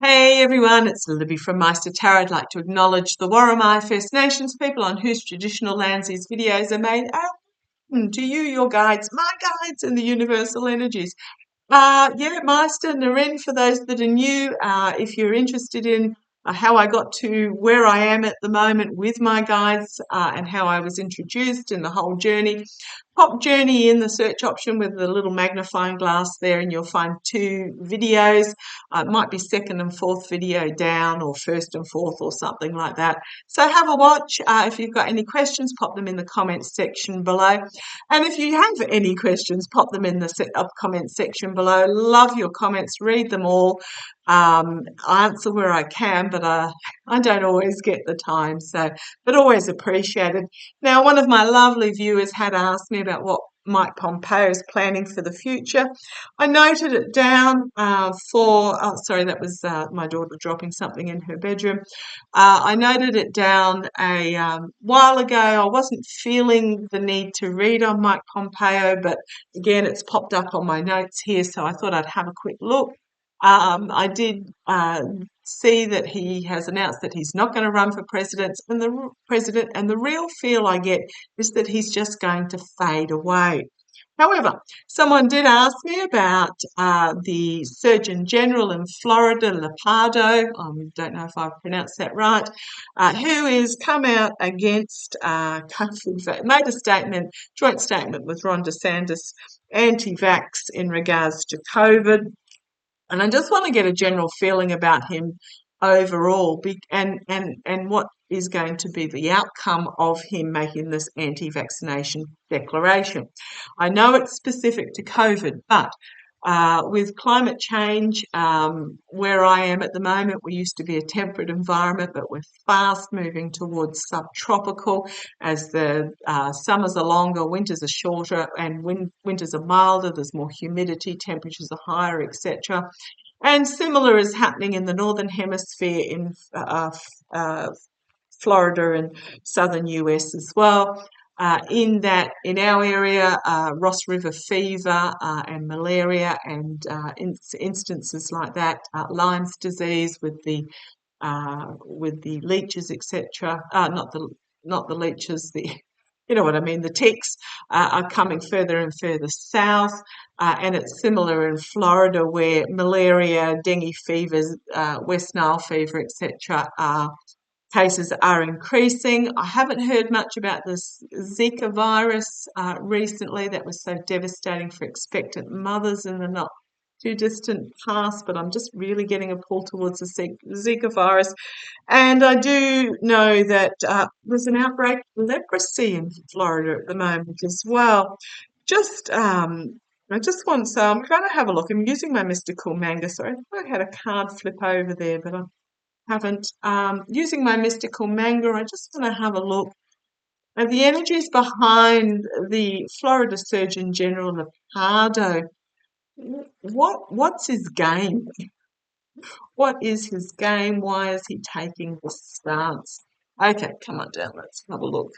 Hey everyone, it's Libby from maighstirtarot. I'd like to acknowledge the Worimi First Nations people on whose traditional lands these videos are made. To you, your guides, my guides, and the universal energies. Meister Naren, for those that are new, if you're interested in how I got to where I am at the moment with my guides and how I was introduced in the whole journey, pop journey in the search option with the little magnifying glass there, and you'll find two videos. It might be second and fourth video down, or first and fourth, or something like that. So have a watch. If you've got any questions, pop them in the comments section below. And if you have any questions, pop them in the comments section below. Love your comments, read them all. Answer where I can, but I don't always get the time, but always appreciated. Now, one of my lovely viewers had asked me about what Mike Pompeo is planning for the future. I noted it down that was my daughter dropping something in her bedroom. I noted it down a while ago. I wasn't feeling the need to read on Mike Pompeo, but again, it's popped up on my notes here, so I thought I'd have a quick look. I did see that he has announced that he's not going to run for president, and the real feel I get is that he's just going to fade away. However, someone did ask me about the Surgeon General in Florida, Lepardo, I don't know if I've pronounced that right, who has come out against, made a statement, joint statement with Ron DeSantis, anti-vax in regards to COVID. And I just want to get a general feeling about him overall and what is going to be the outcome of him making this anti-vaccination declaration. I know it's specific to COVID, but with climate change, where I am at the moment, we used to be a temperate environment, but we're fast moving towards subtropical as the summers are longer, winters are shorter, and winters are milder, there's more humidity, temperatures are higher, etc. And similar is happening in the Northern Hemisphere in Florida and southern US as well. In our area, Ross River fever and malaria and instances like that, Lyme's disease with the leeches, etc. Not the leeches, you know what I mean, the ticks are coming further and further south. And it's similar in Florida, where malaria, dengue fevers, West Nile fever, etc. Cases are increasing. I haven't heard much about this Zika virus recently. That was so devastating for expectant mothers in the not too distant past, but I'm just really getting a pull towards the Zika virus. And I do know that there's an outbreak of leprosy in Florida at the moment as well. I'm going to have a look. I'm using my mystical manga. Sorry, I thought I had a card flip over there, but I haven't. Using my mystical manga, I just want to have a look at the energies behind the Florida Surgeon General Lepardo. What's his game? What is his game? Why is he taking this stance? Okay, come on down. Let's have a look,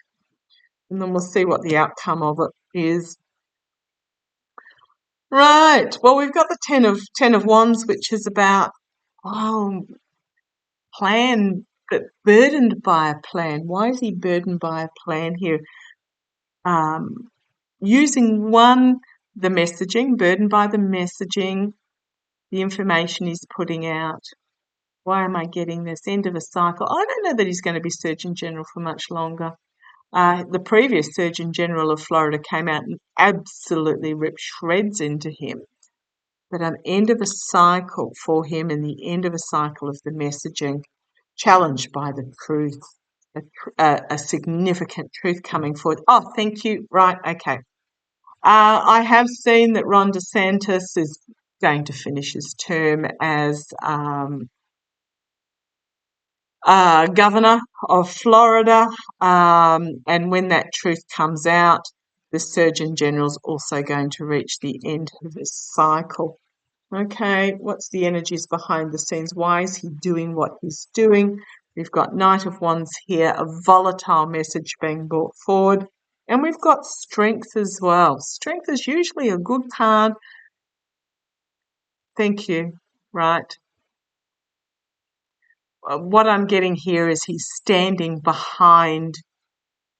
and then we'll see what the outcome of it is. Right. Well, we've got the ten of wands, which is about plan, but burdened by a plan. Why is he burdened by a plan here? Using the messaging, burdened by the messaging, the information he's putting out. Why am I getting this end of a cycle? I don't know that he's going to be Surgeon General for much longer. The previous Surgeon General of Florida came out and absolutely ripped shreds into him. But an end of a cycle for him, and the end of a cycle of the messaging, challenged by the truth, a significant truth coming forward. Oh, thank you. Right, okay. I have seen that Ron DeSantis is going to finish his term as governor of Florida, and when that truth comes out, the Surgeon General is also going to reach the end of his cycle. Okay, what's the energies behind the scenes? Why is he doing what he's doing? We've got Knight of Wands here, a volatile message being brought forward. And we've got Strength as well. Strength is usually a good card. Thank you. Right. what I'm getting here is he's standing behind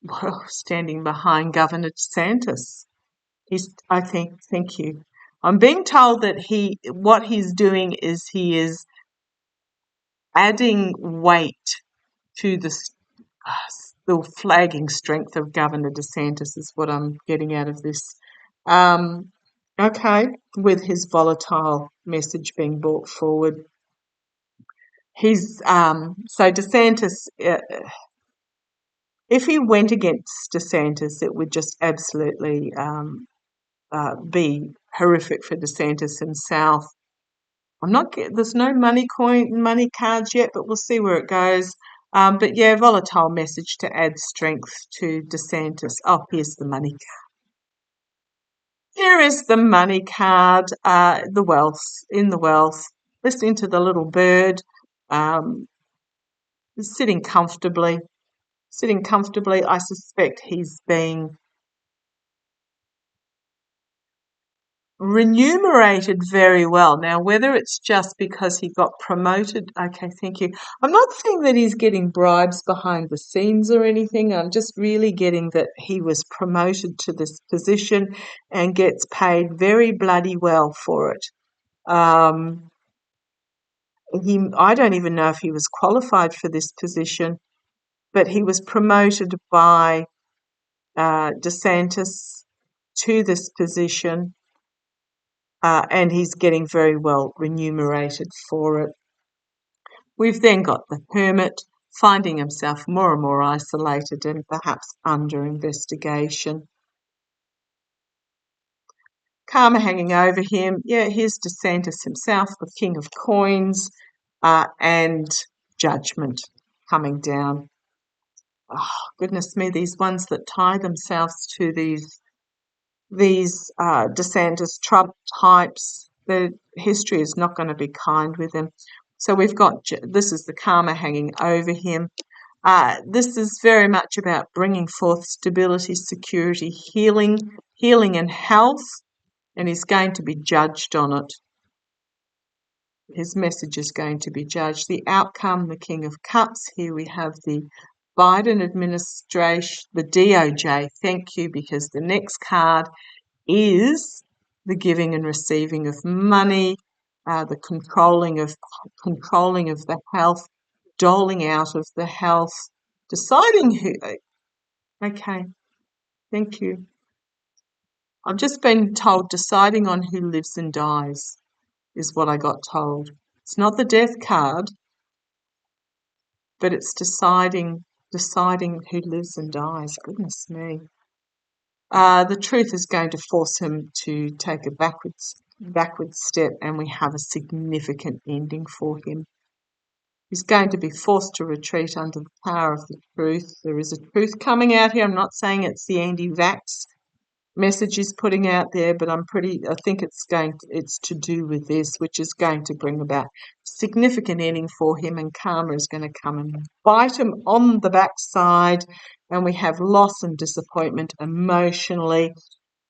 Governor DeSantis. I think, thank you. I'm being told that what he's doing is he is adding weight to the flagging strength of Governor DeSantis is what I'm getting out of this. Okay, with his volatile message being brought forward. So DeSantis, if he went against DeSantis, it would just absolutely be horrific for DeSantis himself. There's no money cards yet, but we'll see where it goes. But yeah, volatile message to add strength to DeSantis. Oh, here's the money card. Here is the money card, the wealth, listening to the little bird, sitting comfortably. I suspect he's being remunerated very well. Now, whether it's just because he got promoted, okay, thank you. I'm not saying that he's getting bribes behind the scenes or anything. I'm just really getting that he was promoted to this position and gets paid very bloody well for it. I don't even know if he was qualified for this position, but he was promoted by DeSantis to this position. And he's getting very well remunerated for it. We've then got the hermit finding himself more and more isolated and perhaps under investigation. Karma hanging over him. Yeah, here's DeSantis himself, the king of coins, and judgment coming down. Oh, goodness me, these ones that tie themselves to these DeSantis Trump types, the history is not going to be kind with them. So we've got, this is the karma hanging over him. This is very much about bringing forth stability, security, healing and health, and he's going to be judged on it. His message is going to be judged. The outcome, the King of Cups. Here we have the Biden administration, the DOJ. Thank you, because the next card is the giving and receiving of money, the controlling of the health, doling out of the health, deciding who. Okay, thank you. I've just been told deciding on who lives and dies is what I got told. It's not the death card, but it's deciding who lives and dies. Goodness me. The truth is going to force him to take a backwards step, and we have a significant ending for him. He's going to be forced to retreat under the power of the truth. There is a truth coming out here. I'm not saying it's the anti-vax message he's putting out there, but I think it's to do with this, which is going to bring about significant ending for him, and karma is going to come and bite him on the backside, and we have loss and disappointment emotionally,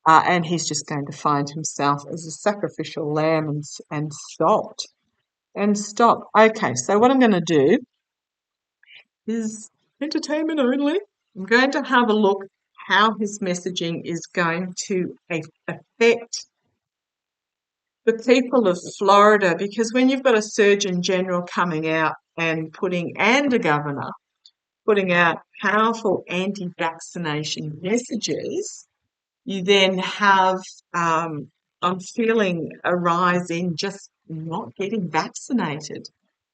and he's just going to find himself as a sacrificial lamb and stopped. Okay, so what I'm going to do is entertainment only. I'm going to have a look how his messaging is going to affect the people of Florida, because when you've got a Surgeon General coming out and a governor putting out powerful anti-vaccination messages, you then have, I'm feeling a rise in just not getting vaccinated.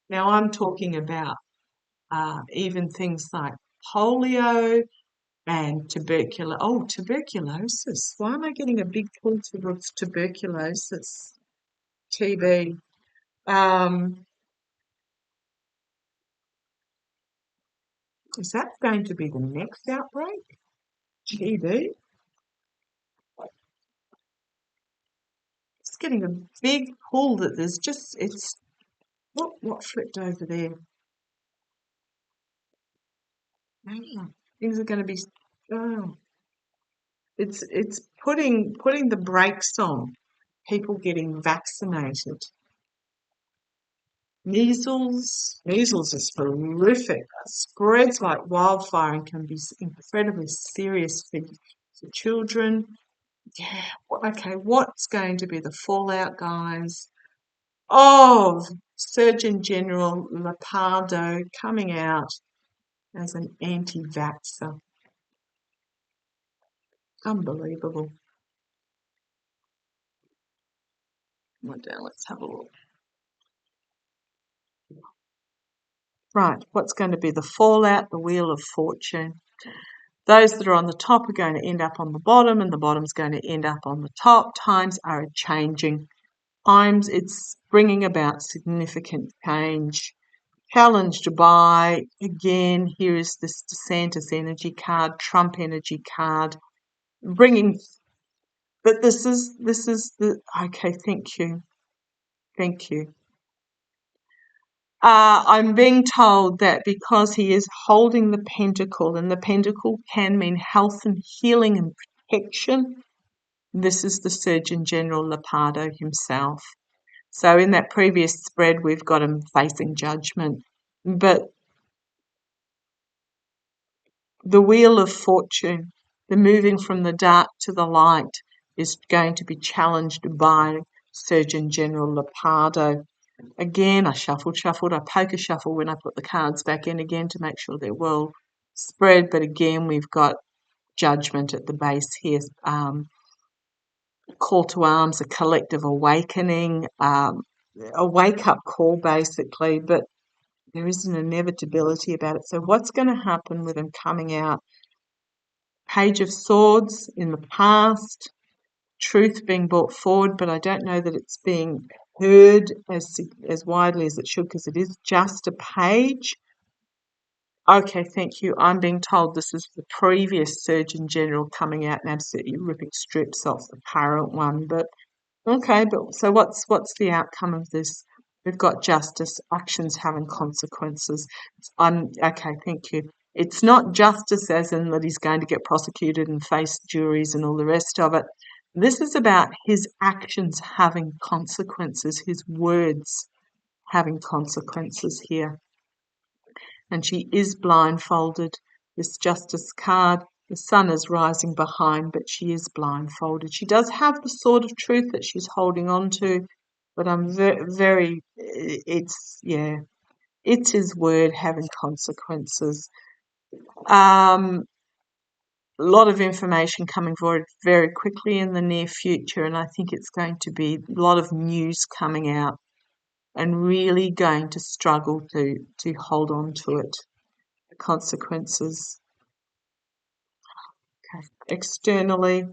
Now I'm talking about even things like polio and tuberculosis. Why am I getting a big pull towards tuberculosis? TB. Is that going to be the next outbreak? TB? It's getting a big pull that what flipped over there? Things are going to be, oh, it's putting the brakes on people getting vaccinated. Measles is horrific. It spreads like wildfire and can be incredibly serious for children. Yeah, okay, what's going to be the fallout, guys, of Surgeon General Lepardo coming out as an anti-vaxxer? Unbelievable. Let's have a look. Right, what's going to be the fallout? The Wheel of Fortune. Those that are on the top are going to end up on the bottom, and the bottom's going to end up on the top. Times are changing. Times, it's bringing about significant change. Challenged by, again, here is this DeSantis energy card, Trump energy card, bringing, but this is the, okay, thank you. I'm being told that because he is holding the pentacle, and the pentacle can mean health and healing and protection, this is the Surgeon General Lepardo himself. So in that previous spread, we've got him facing judgment. But the Wheel of Fortune, the moving from the dark to the light, is going to be challenged by Surgeon General Lepardo. Again, I shuffled. I poker shuffle when I put the cards back in again to make sure they're well spread. But again, we've got judgment at the base here. Call to arms, a collective awakening, a wake-up call basically, but there is an inevitability about it. So what's going to happen with him coming out? Page of Swords in the past, truth being brought forward, but I don't know that it's being heard as widely as it should, because it is just a page. Okay, thank you. I'm being told this is the previous Surgeon General coming out and absolutely ripping strips off the current one. But okay, but so what's the outcome of this? We've got justice, actions having consequences. Okay, thank you. It's not justice as in that he's going to get prosecuted and face juries and all the rest of it. This is about his actions having consequences, his words having consequences here. And she is blindfolded. This justice card, the sun is rising behind, but she is blindfolded. She does have the sword of truth that she's holding on to, but I'm very, it's his word having consequences. A lot of information coming forward very quickly in the near future, and I think it's going to be a lot of news coming out and really going to struggle to hold on to it. The consequences. Okay. Externally,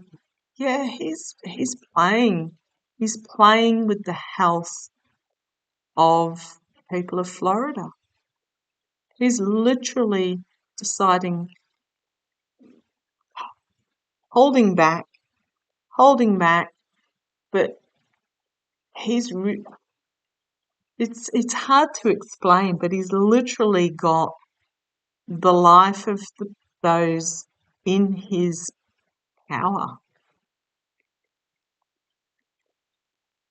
yeah, he's playing with the health of people of Florida. He's literally deciding, holding back, but it's hard to explain, but he's literally got the life of those in his power.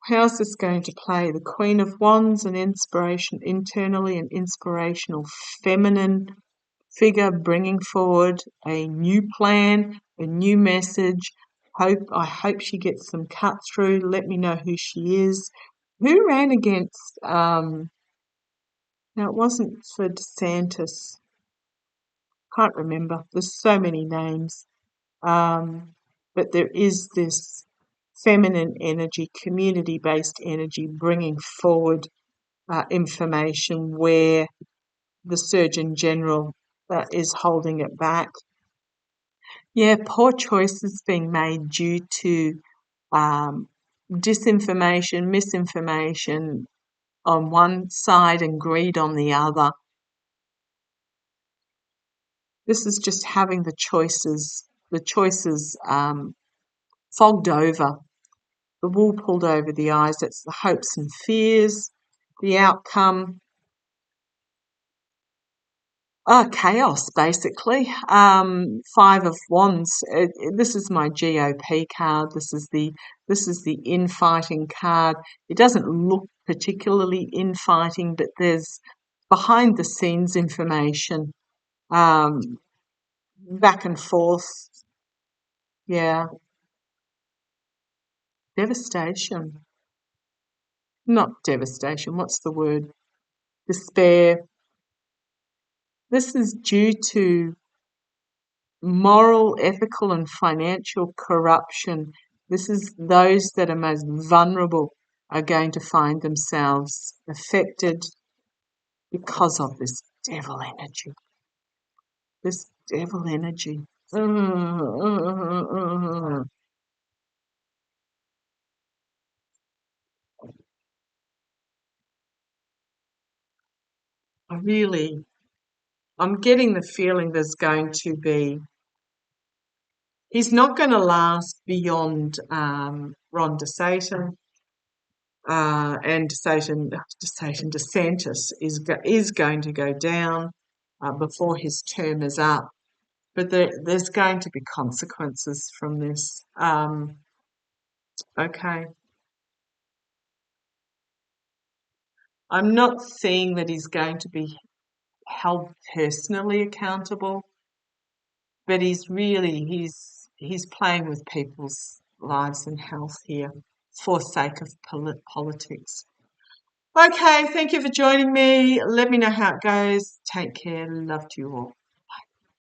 How's this going to play? The Queen of Wands, an inspiration internally, an inspirational feminine figure bringing forward a new plan, a new message. I hope she gets some cut through. Let me know who she is. Who ran against, now it wasn't for DeSantis. Can't remember. There's so many names. But there is this feminine energy, community-based energy bringing forward information where the Surgeon General is holding it back. Yeah, poor choices being made due to disinformation, misinformation on one side and greed on the other. This is just having the choices fogged over, the wool pulled over the eyes. It's the hopes and fears, the outcome. Chaos, basically. Five of Wands. This is my GOP card. This is the infighting card. It doesn't look particularly infighting, but there's behind the scenes information, back and forth. Yeah, devastation. Not devastation, what's the word? Despair. This is due to moral, ethical, and financial corruption. This is those that are most vulnerable are going to find themselves affected because of this devil energy. This devil energy. I'm getting the feeling there's going to be, he's not going to last beyond Ron DeSantis, and DeSantis is going to go down before his term is up. But there's going to be consequences from this. Okay. I'm not seeing that he's going to be held personally accountable, but he's playing with people's lives and health here for sake of politics. Okay, thank you for joining me. Let me know how it goes. Take care. Love to you all.